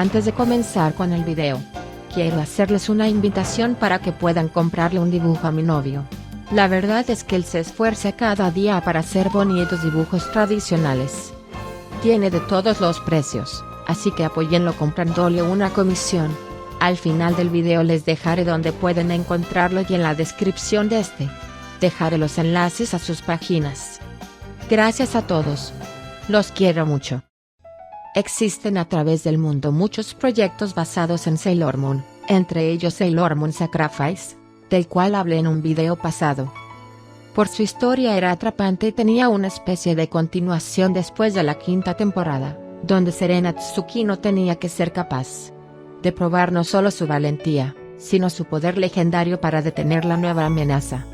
Antes de comenzar con el video, quiero hacerles una invitación para que puedan comprarle un dibujo a mi novio. La verdad es que él se esfuerza cada día para hacer bonitos dibujos tradicionales. Tiene de todos los precios, así que apóyenlo comprándole una comisión. Al final del video les dejaré donde pueden encontrarlo y en la descripción de este. Dejaré los enlaces a sus páginas. Gracias a todos. Los quiero mucho. Existen a través del mundo muchos proyectos basados en Sailor Moon, entre ellos Sailor Moon Sacrifice, del cual hablé en un video pasado. Por su historia era atrapante y tenía una especie de continuación después de la quinta temporada, donde Serena Tsukino tenía que ser capaz de probar no solo su valentía, sino su poder legendario para detener la nueva amenaza.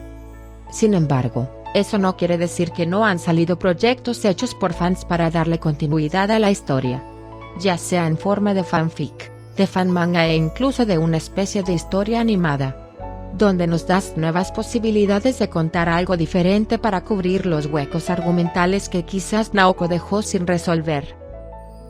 Sin embargo, eso no quiere decir que no han salido proyectos hechos por fans para darle continuidad a la historia. Ya sea en forma de fanfic, de fanmanga e incluso de una especie de historia animada, donde nos das nuevas posibilidades de contar algo diferente para cubrir los huecos argumentales que quizás Naoko dejó sin resolver.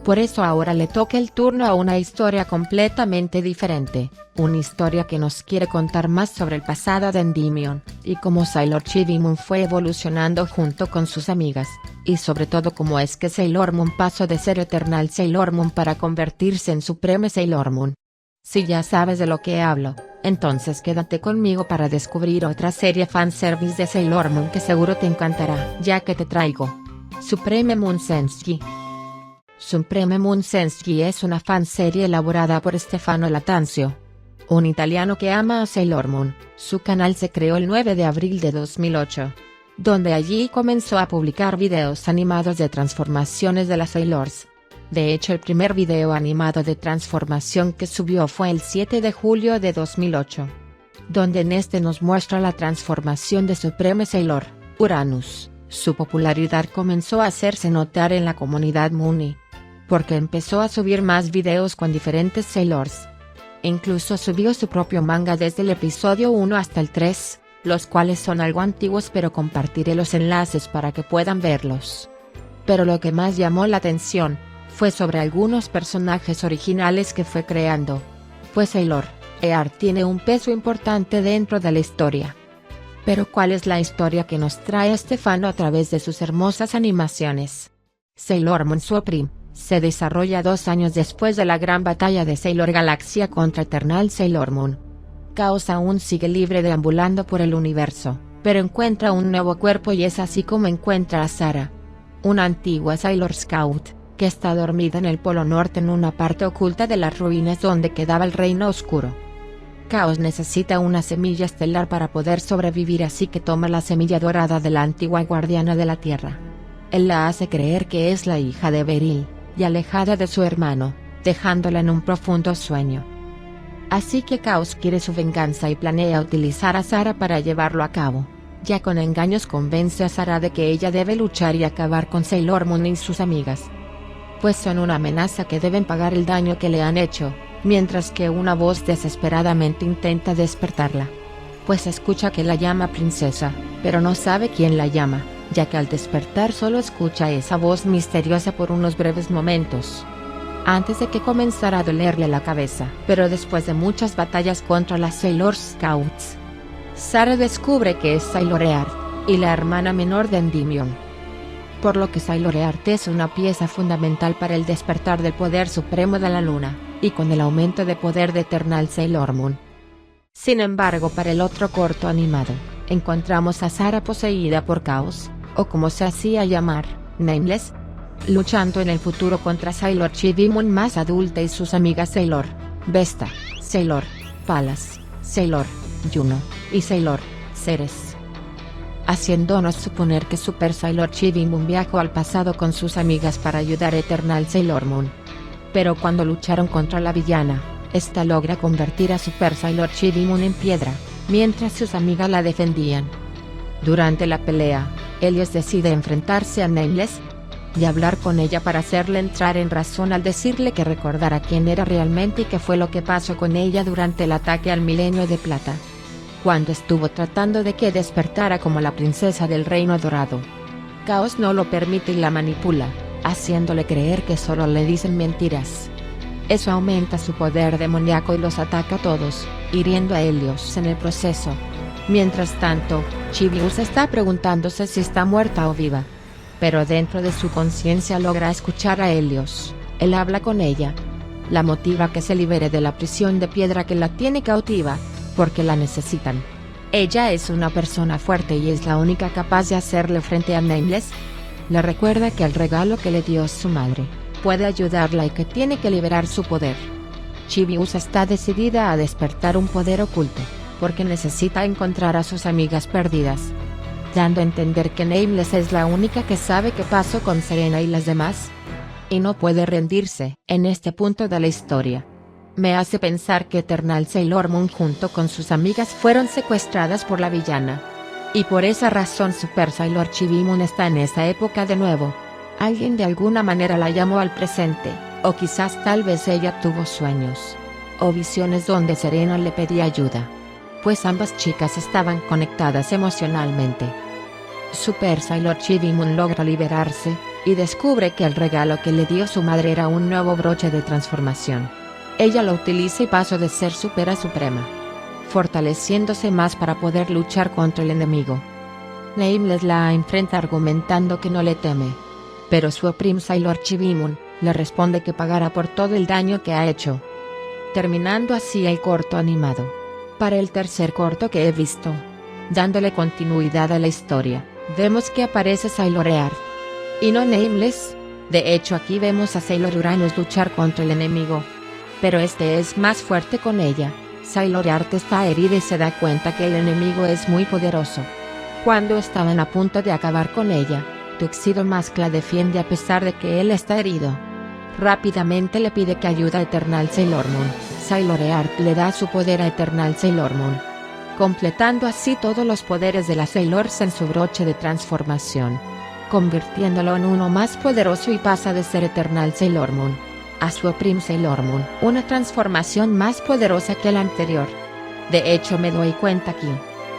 Por eso ahora le toca el turno a una historia completamente diferente, una historia que nos quiere contar más sobre el pasado de Endymion, y cómo Sailor Chibi Moon fue evolucionando junto con sus amigas, y sobre todo cómo es que Sailor Moon pasó de ser Eternal Sailor Moon para convertirse en Supreme Sailor Moon. Si ya sabes de lo que hablo, entonces quédate conmigo para descubrir otra serie fanservice de Sailor Moon que seguro te encantará, ya que te traigo Supreme Moon Senshi. Supreme Moon Senshi es una fanserie elaborada por Stefano Lattanzio, un italiano que ama a Sailor Moon. Su canal se creó el 9 de abril de 2008, donde allí comenzó a publicar videos animados de transformaciones de las Sailors. De hecho, el primer video animado de transformación que subió fue el 7 de julio de 2008, donde en este nos muestra la transformación de Supreme Sailor, Uranus. Su popularidad comenzó a hacerse notar en la comunidad Moony, porque empezó a subir más videos con diferentes Sailors. Incluso subió su propio manga desde el episodio 1 hasta el 3, los cuales son algo antiguos, pero compartiré los enlaces para que puedan verlos. Pero lo que más llamó la atención fue sobre algunos personajes originales que fue creando, pues Sailor Earth tiene un peso importante dentro de la historia. Pero ¿cuál es la historia que nos trae Stefano a través de sus hermosas animaciones? Sailor Moon Supreme se desarrolla 2 años después de la gran batalla de Sailor Galaxia contra Eternal Sailor Moon. Chaos aún sigue libre deambulando por el universo, pero encuentra un nuevo cuerpo y es así como encuentra a Sarah, una antigua Sailor Scout, que está dormida en el Polo Norte en una parte oculta de las ruinas donde quedaba el Reino Oscuro. Chaos necesita una semilla estelar para poder sobrevivir, así que toma la semilla dorada de la antigua guardiana de la Tierra. Él la hace creer que es la hija de Beryl, y alejada de su hermano, dejándola en un profundo sueño. Así que Chaos quiere su venganza y planea utilizar a Sarah para llevarlo a cabo. Ya con engaños convence a Sarah de que ella debe luchar y acabar con Sailor Moon y sus amigas, pues son una amenaza que deben pagar el daño que le han hecho, mientras que una voz desesperadamente intenta despertarla, pues escucha que la llama princesa, pero no sabe quién la llama, ya que al despertar solo escucha esa voz misteriosa por unos breves momentos, antes de que comenzara a dolerle la cabeza. Pero después de muchas batallas contra las Sailor Scouts, Sarah descubre que es Sailor Earth, y la hermana menor de Endymion, por lo que Sailor Earth es una pieza fundamental para el despertar del poder supremo de la luna, y con el aumento de poder de Eternal Sailor Moon. Sin embargo, para el otro corto animado, encontramos a Sarah poseída por Chaos, o como se hacía llamar, Nameless, luchando en el futuro contra Sailor Chibi Moon más adulta y sus amigas Sailor Vesta, Sailor Palas, Sailor Juno, y Sailor Ceres, haciéndonos suponer que Super Sailor Chibi Moon viajó al pasado con sus amigas para ayudar a Eternal Sailor Moon. Pero cuando lucharon contra la villana, esta logra convertir a Super Sailor Chibi Moon en piedra, mientras sus amigas la defendían. Durante la pelea, Helios decide enfrentarse a Nameless y hablar con ella para hacerle entrar en razón al decirle que recordara quién era realmente y qué fue lo que pasó con ella durante el ataque al Milenio de Plata, cuando estuvo tratando de que despertara como la princesa del Reino Dorado. Chaos no lo permite y la manipula, haciéndole creer que solo le dicen mentiras. Eso aumenta su poder demoníaco y los ataca a todos, hiriendo a Helios en el proceso. Mientras tanto, Chibiusa está preguntándose si está muerta o viva. Pero dentro de su conciencia logra escuchar a Helios. Él habla con ella. La motiva a que se libere de la prisión de piedra que la tiene cautiva, porque la necesitan. Ella es una persona fuerte y es la única capaz de hacerle frente a Nameless. Le recuerda que el regalo que le dio su madre puede ayudarla y que tiene que liberar su poder. Chibiusa está decidida a despertar un poder oculto, porque necesita encontrar a sus amigas perdidas, dando a entender que Nameless es la única que sabe qué pasó con Serena y las demás. Y no puede rendirse en este punto de la historia. Me hace pensar que Eternal Sailor Moon junto con sus amigas fueron secuestradas por la villana. Y por esa razón Super Sailor Chibi Moon está en esa época de nuevo. Alguien de alguna manera la llamó al presente, o quizás tal vez ella tuvo sueños o visiones donde Serena le pedía ayuda. Pues ambas chicas estaban conectadas emocionalmente. Super Sailor Chibi Moon logra liberarse, y descubre que el regalo que le dio su madre era un nuevo broche de transformación. Ella lo utiliza y pasa de ser Super a Suprema, fortaleciéndose más para poder luchar contra el enemigo. Nameless la enfrenta argumentando que no le teme, pero Supreme Sailor Chibi Moon le responde que pagará por todo el daño que ha hecho. Terminando así el corto animado. Para el tercer corto que he visto, dándole continuidad a la historia, vemos que aparece Sailor Earth, y no Nameless. De hecho aquí vemos a Sailor Uranus luchar contra el enemigo, pero este es más fuerte con ella. Sailor Earth está herida y se da cuenta que el enemigo es muy poderoso. Cuando estaban a punto de acabar con ella, Tuxedo Mask la defiende a pesar de que él está herido. Rápidamente le pide que ayude a Eternal Sailor Moon. Sailor Earth le da su poder a Eternal Sailor Moon, completando así todos los poderes de las Sailors en su broche de transformación, convirtiéndolo en uno más poderoso y pasa de ser Eternal Sailor Moon a Supreme Sailor Moon, una transformación más poderosa que la anterior. De hecho me doy cuenta aquí,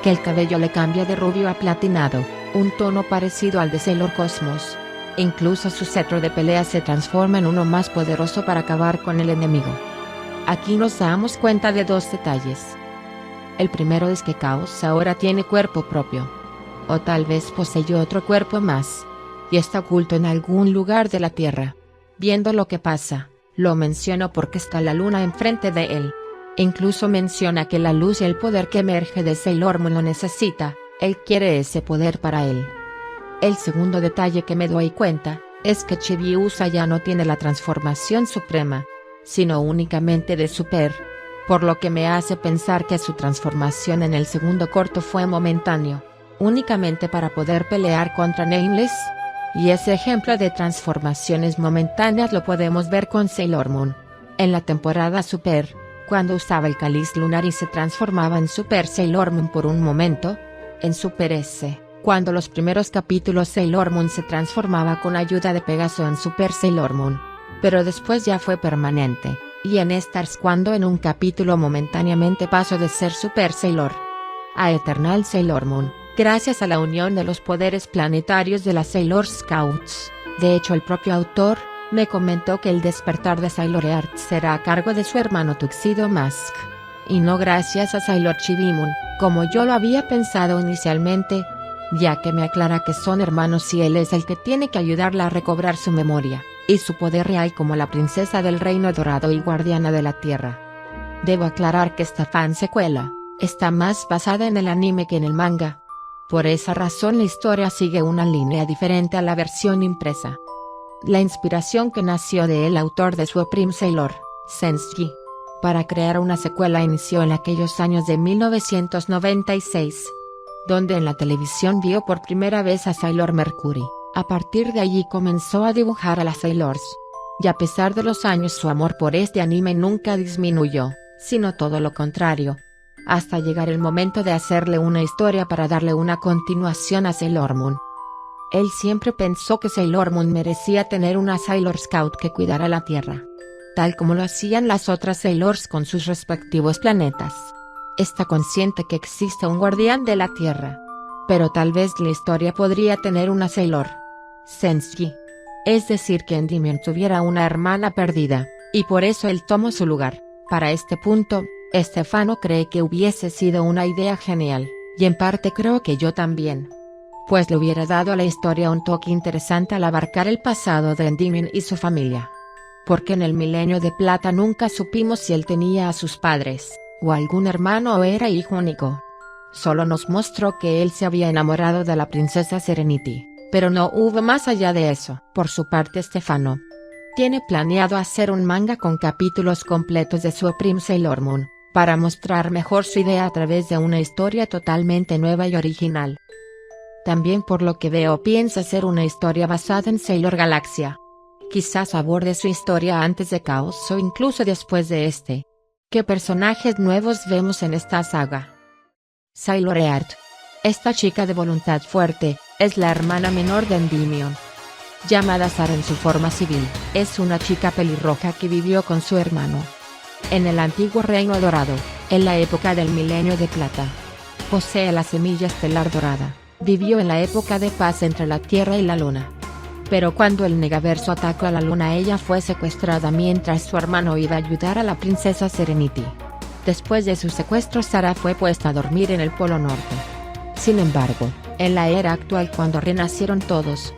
que el cabello le cambia de rubio a platinado, un tono parecido al de Sailor Cosmos. Incluso su cetro de pelea se transforma en uno más poderoso para acabar con el enemigo. Aquí nos damos cuenta de dos detalles. El primero es que Chaos ahora tiene cuerpo propio. O tal vez poseyó otro cuerpo más, y está oculto en algún lugar de la Tierra. Viendo lo que pasa, lo menciono porque está la luna enfrente de él. Incluso menciona que la luz y el poder que emerge de Sailor Moon lo necesita, él quiere ese poder para él. El segundo detalle que me doy cuenta, es que Chibiusa ya no tiene la transformación suprema, sino únicamente de Super, por lo que me hace pensar que su transformación en el segundo corto fue momentáneo, únicamente para poder pelear contra Nameless. Y ese ejemplo de transformaciones momentáneas lo podemos ver con Sailor Moon. En la temporada Super, cuando usaba el cáliz lunar y se transformaba en Super Sailor Moon por un momento. En Super S, cuando los primeros capítulos Sailor Moon se transformaba con ayuda de Pegaso en Super Sailor Moon, pero después ya fue permanente. Y en Stars cuando en un capítulo momentáneamente pasó de ser Super Sailor a Eternal Sailor Moon, gracias a la unión de los poderes planetarios de las Sailor Scouts. De hecho el propio autor me comentó que el despertar de Sailor Earth será a cargo de su hermano Tuxedo Mask, y no gracias a Sailor Chibi Moon, como yo lo había pensado inicialmente, ya que me aclara que son hermanos y él es el que tiene que ayudarla a recobrar su memoria y su poder real como la princesa del reino dorado y guardiana de la tierra. Debo aclarar que esta fan secuela está más basada en el anime que en el manga. Por esa razón la historia sigue una línea diferente a la versión impresa. La inspiración que nació del autor de Supreme Sailor, Sensji, para crear una secuela inició en aquellos años de 1996, donde en la televisión vio por primera vez a Sailor Mercury. A partir de allí comenzó a dibujar a las Sailors, y a pesar de los años su amor por este anime nunca disminuyó, sino todo lo contrario, hasta llegar el momento de hacerle una historia para darle una continuación a Sailor Moon. Él siempre pensó que Sailor Moon merecía tener una Sailor Scout que cuidara la Tierra, tal como lo hacían las otras Sailors con sus respectivos planetas. Está consciente que existe un guardián de la Tierra, pero tal vez la historia podría tener una Sailor Sensji, es decir que Endymion tuviera una hermana perdida, y por eso él tomó su lugar. Para este punto, Stefano cree que hubiese sido una idea genial, y en parte creo que yo también. Pues le hubiera dado a la historia un toque interesante al abarcar el pasado de Endymion y su familia. Porque en el Milenio de Plata nunca supimos si él tenía a sus padres, o algún hermano o era hijo único. Solo nos mostró que él se había enamorado de la princesa Serenity, pero no hubo más allá de eso. Por su parte Stefano tiene planeado hacer un manga con capítulos completos de Supreme Sailor Moon, para mostrar mejor su idea a través de una historia totalmente nueva y original. También por lo que veo piensa hacer una historia basada en Sailor Galaxia. Quizás aborde su historia antes de Chaos o incluso después de este. ¿Qué personajes nuevos vemos en esta saga? Sailor Earth. Esta chica de voluntad fuerte, es la hermana menor de Endymion. Llamada Sara en su forma civil, es una chica pelirroja que vivió con su hermano en el antiguo Reino Dorado, en la época del Milenio de Plata. Posee la semilla estelar dorada, vivió en la época de paz entre la Tierra y la Luna. Pero cuando el Negaverso atacó a la Luna ella fue secuestrada mientras su hermano iba a ayudar a la princesa Serenity. Después de su secuestro Sara fue puesta a dormir en el Polo Norte. Sin embargo, en la era actual cuando renacieron todos,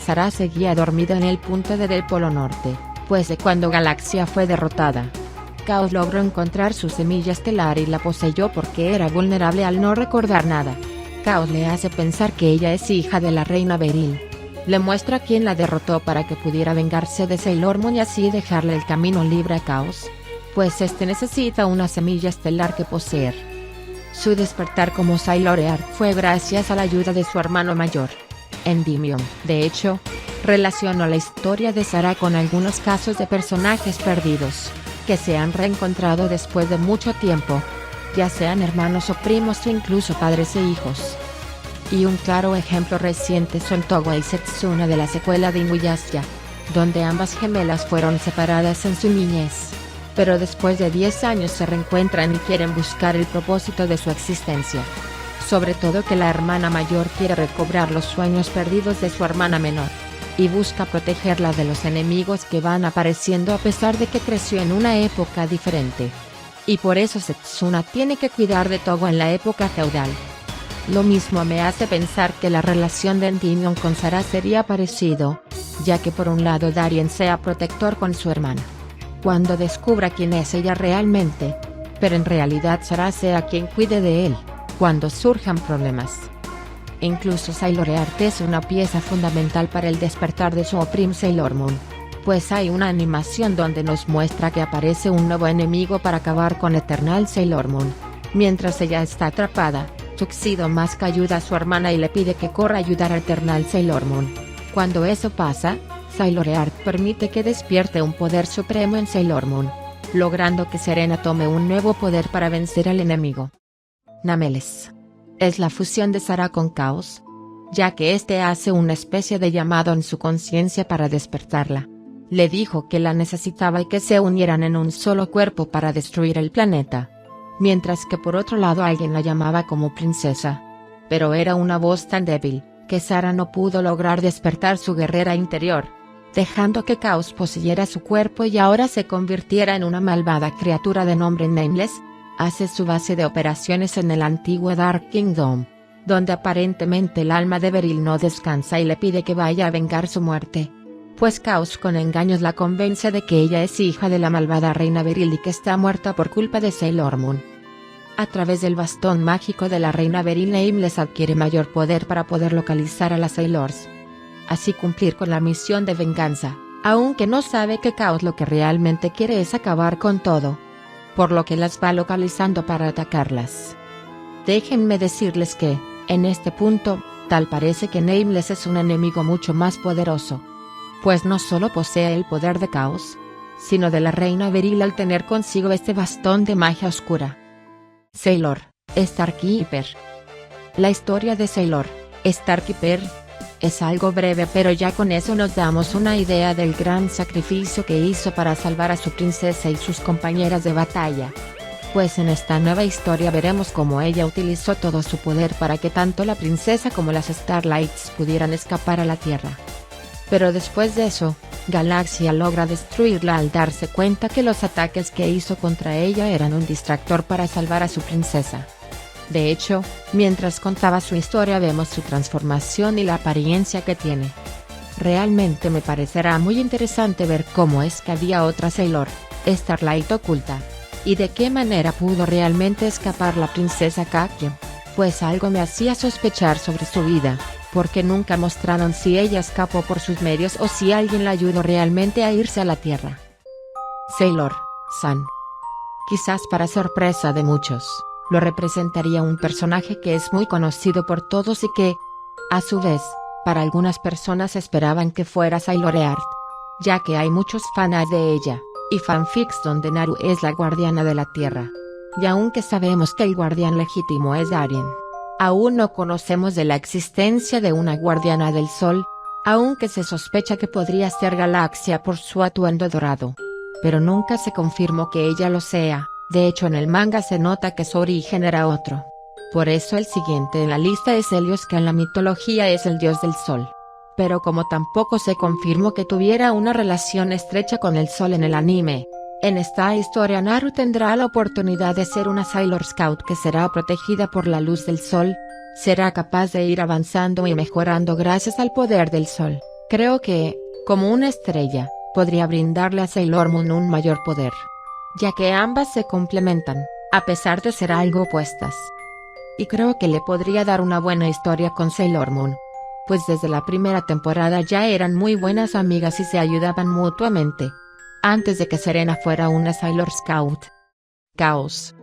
Sara seguía dormida en el punto D del Polo Norte, pues de cuando Galaxia fue derrotada, Chaos logró encontrar su semilla estelar y la poseyó porque era vulnerable al no recordar nada. Chaos le hace pensar que ella es hija de la reina Beryl. Le muestra quién la derrotó para que pudiera vengarse de Sailor Moon y así dejarle el camino libre a Chaos, pues este necesita una semilla estelar que poseer. Su despertar como Sailor Earth fue gracias a la ayuda de su hermano mayor, Endymion. De hecho, relacionó la historia de Sara con algunos casos de personajes perdidos, que se han reencontrado después de mucho tiempo, ya sean hermanos o primos o incluso padres e hijos. Y un claro ejemplo reciente son Towa y Setsuna de la secuela de Inuyasha, donde ambas gemelas fueron separadas en su niñez, pero después de 10 años se reencuentran y quieren buscar el propósito de su existencia. Sobre todo que la hermana mayor quiere recobrar los sueños perdidos de su hermana menor, y busca protegerla de los enemigos que van apareciendo a pesar de que creció en una época diferente. Y por eso Setsuna tiene que cuidar de Towa en la época feudal. Lo mismo me hace pensar que la relación de Endymion con Sara sería parecido, ya que por un lado Darien sea protector con su hermana, cuando descubra quién es ella realmente, pero en realidad Sara sea quien cuide de él, cuando surjan problemas. Incluso Sailor Earth es una pieza fundamental para el despertar de Supreme Sailor Moon, pues hay una animación donde nos muestra que aparece un nuevo enemigo para acabar con Eternal Sailor Moon. Mientras ella está atrapada, Tuxedo Mask ayuda a su hermana y le pide que corra a ayudar a Eternal Sailor Moon. Cuando eso pasa, Sailor Earth permite que despierte un poder supremo en Sailor Moon, logrando que Serena tome un nuevo poder para vencer al enemigo. Nameles. Es la fusión de Sara con Chaos, ya que este hace una especie de llamado en su conciencia para despertarla. Le dijo que la necesitaba y que se unieran en un solo cuerpo para destruir el planeta. Mientras que por otro lado alguien la llamaba como princesa. Pero era una voz tan débil, que Sara no pudo lograr despertar su guerrera interior, dejando que Chaos poseyera su cuerpo y ahora se convirtiera en una malvada criatura de nombre Nameless. Hace su base de operaciones en el antiguo Dark Kingdom, donde aparentemente el alma de Beryl no descansa y le pide que vaya a vengar su muerte. Pues Chaos con engaños la convence de que ella es hija de la malvada reina Beryl y que está muerta por culpa de Sailor Moon. A través del bastón mágico de la reina Beryl, Nameless adquiere mayor poder para poder localizar a las Sailors. Así cumplir con la misión de venganza, aunque no sabe que Chaos lo que realmente quiere es acabar con todo, por lo que las va localizando para atacarlas. Déjenme decirles que, en este punto, tal parece que Nameless es un enemigo mucho más poderoso, pues no solo posee el poder de Chaos, sino de la reina Beryl al tener consigo este bastón de magia oscura. Sailor Starkeeper. La historia de Sailor Starkeeper es algo breve, pero ya con eso nos damos una idea del gran sacrificio que hizo para salvar a su princesa y sus compañeras de batalla. Pues en esta nueva historia veremos cómo ella utilizó todo su poder para que tanto la princesa como las Starlights pudieran escapar a la Tierra. Pero después de eso, Galaxia logra destruirla al darse cuenta que los ataques que hizo contra ella eran un distractor para salvar a su princesa. De hecho, mientras contaba su historia vemos su transformación y la apariencia que tiene. Realmente me parecerá muy interesante ver cómo es que había otra Sailor, Starlight oculta. Y de qué manera pudo realmente escapar la princesa Kakia. Pues algo me hacía sospechar sobre su vida, porque nunca mostraron si ella escapó por sus medios o si alguien la ayudó realmente a irse a la Tierra. Sailor San. Quizás para sorpresa de muchos, lo representaría un personaje que es muy conocido por todos y que, a su vez, para algunas personas esperaban que fuera Sailor Earth, ya que hay muchos fans de ella, y fanfics donde Naru es la guardiana de la Tierra. Y aunque sabemos que el guardián legítimo es Darien, aún no conocemos de la existencia de una guardiana del Sol, aunque se sospecha que podría ser Galaxia por su atuendo dorado. Pero nunca se confirmó que ella lo sea, de hecho en el manga se nota que su origen era otro. Por eso el siguiente en la lista es Helios, que en la mitología es el dios del Sol. Pero como tampoco se confirmó que tuviera una relación estrecha con el Sol en el anime, en esta historia Naru tendrá la oportunidad de ser una Sailor Scout que será protegida por la luz del Sol, será capaz de ir avanzando y mejorando gracias al poder del Sol. Creo que, como una estrella, podría brindarle a Sailor Moon un mayor poder, ya que ambas se complementan, a pesar de ser algo opuestas. Y creo que le podría dar una buena historia con Sailor Moon, pues desde la primera temporada ya eran muy buenas amigas y se ayudaban mutuamente, antes de que Serena fuera una Sailor Scout. Chaos.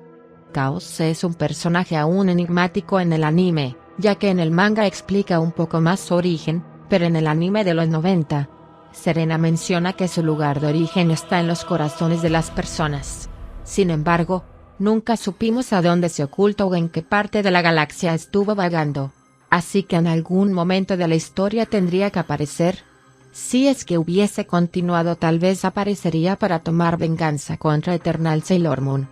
Chaos es un personaje aún enigmático en el anime, ya que en el manga explica un poco más su origen, pero en el anime de los 90, Serena menciona que su lugar de origen está en los corazones de las personas. Sin embargo, nunca supimos a dónde se ocultó o en qué parte de la galaxia estuvo vagando, así que en algún momento de la historia tendría que aparecer. Si es que hubiese continuado, tal vez aparecería para tomar venganza contra Eternal Sailor Moon.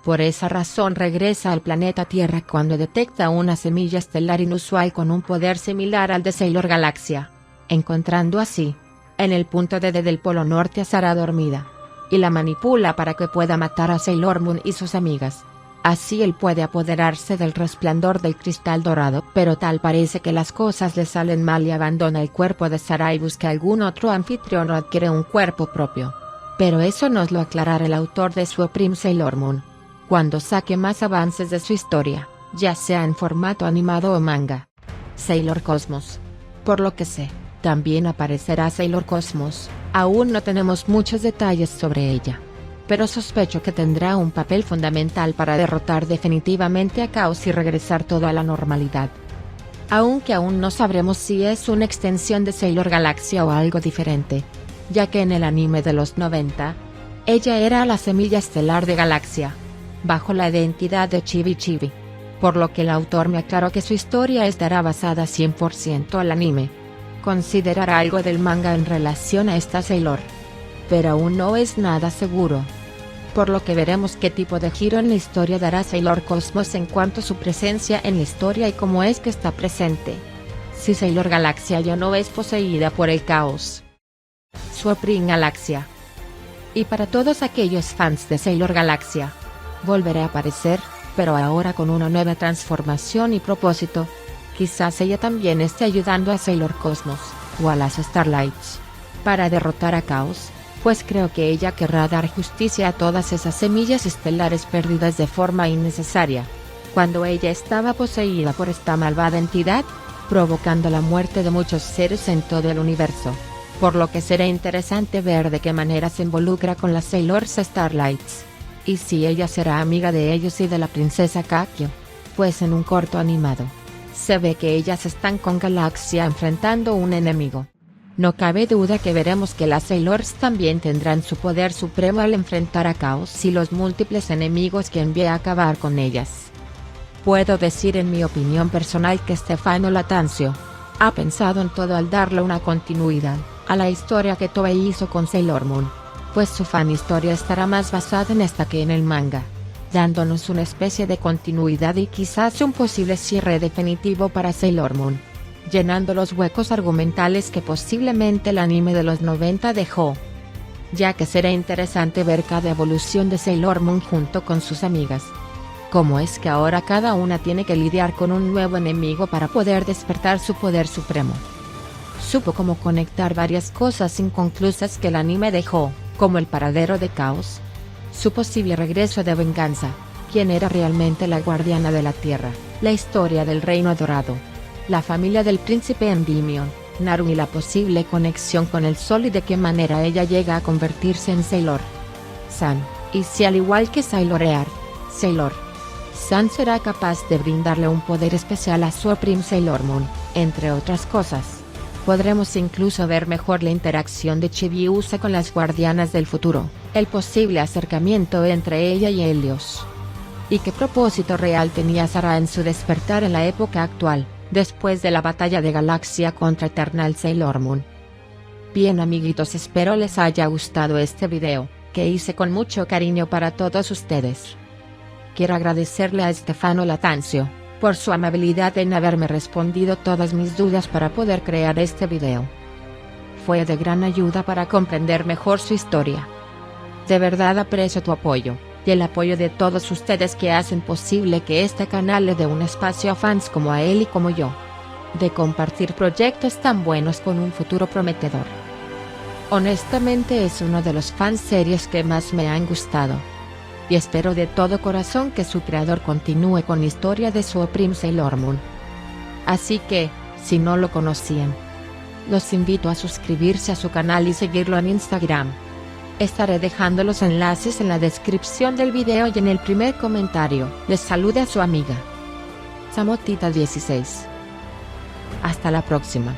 Por esa razón regresa al planeta Tierra cuando detecta una semilla estelar inusual con un poder similar al de Sailor Galaxia, encontrando así, en el punto D del Polo Norte a Sarah dormida, y la manipula para que pueda matar a Sailor Moon y sus amigas. Así él puede apoderarse del resplandor del cristal dorado, pero tal parece que las cosas le salen mal y abandona el cuerpo de Sarah y busca algún otro anfitrión o adquiere un cuerpo propio. Pero eso nos lo aclarará el autor de Supreme Sailor Moon, cuando saque más avances de su historia, ya sea en formato animado o manga. Sailor Cosmos. Por lo que sé, también aparecerá Sailor Cosmos, aún no tenemos muchos detalles sobre ella, pero sospecho que tendrá un papel fundamental para derrotar definitivamente a Chaos y regresar todo a la normalidad. Aunque aún no sabremos si es una extensión de Sailor Galaxia o algo diferente, ya que en el anime de los 90, ella era la semilla estelar de Galaxia, bajo la identidad de Chibi Chibi, por lo que el autor me aclaró que su historia estará basada 100% al anime. Considerará algo del manga en relación a esta Sailor, pero aún no es nada seguro. Por lo que veremos qué tipo de giro en la historia dará Sailor Cosmos en cuanto a su presencia en la historia y cómo es que está presente. Si Sailor Galaxia ya no es poseída por el caos. Supreme Galaxia. Y para todos aquellos fans de Sailor Galaxia, volverá a aparecer, pero ahora con una nueva transformación y propósito. Quizás ella también esté ayudando a Sailor Cosmos, o a las Starlights, para derrotar a Chaos, pues creo que ella querrá dar justicia a todas esas semillas estelares perdidas de forma innecesaria, cuando ella estaba poseída por esta malvada entidad, provocando la muerte de muchos seres en todo el universo, por lo que será interesante ver de qué manera se involucra con las Sailors Starlights, y si ella será amiga de ellos y de la princesa Kakia, pues en un corto animado, se ve que ellas están con Galaxia enfrentando un enemigo. No cabe duda que veremos que las Sailors también tendrán su poder supremo al enfrentar a Chaos y los múltiples enemigos que envía a acabar con ellas. Puedo decir en mi opinión personal que Stefano Lattanzio ha pensado en todo al darle una continuidad a la historia que Toei hizo con Sailor Moon, pues su fan historia estará más basada en esta que en el manga, dándonos una especie de continuidad y quizás un posible cierre definitivo para Sailor Moon. llenando los huecos argumentales que posiblemente el anime de los 90 dejó. Ya que será interesante ver cada evolución de Sailor Moon junto con sus amigas. Cómo es que ahora cada una tiene que lidiar con un nuevo enemigo para poder despertar su poder supremo. Supo cómo conectar varias cosas inconclusas que el anime dejó, como el paradero de Caos, su posible regreso de Venganza, quién era realmente la guardiana de la tierra, la historia del reino dorado, la familia del príncipe Endymion, Naru y la posible conexión con el sol y de qué manera ella llega a convertirse en Sailor San, y si al igual que Sailor San será capaz de brindarle un poder especial a Supreme Sailor Moon, entre otras cosas. Podremos incluso ver mejor la interacción de Chibiusa con las guardianas del futuro, el posible acercamiento entre ella y Helios. Y qué propósito real tenía Sarah en su despertar en la época actual, después de la batalla de Galaxia contra Eternal Sailor Moon. Bien amiguitos, espero les haya gustado este video, que hice con mucho cariño para todos ustedes. Quiero agradecerle a Stefano Latanzio, por su amabilidad en haberme respondido todas mis dudas para poder crear este video. Fue de gran ayuda para comprender mejor su historia. De verdad aprecio tu apoyo, y el apoyo de todos ustedes que hacen posible que este canal le dé un espacio a fans como a él y como yo, de compartir proyectos tan buenos con un futuro prometedor. Honestamente es uno de los fanseries que más me han gustado. Y espero de todo corazón que su creador continúe con la historia de Supreme Sailor Moon. Así que, si no lo conocían, los invito a suscribirse a su canal y seguirlo en Instagram. Estaré dejando los enlaces en la descripción del video y en el primer comentario. Les saluda su amiga Samotita16. Hasta la próxima.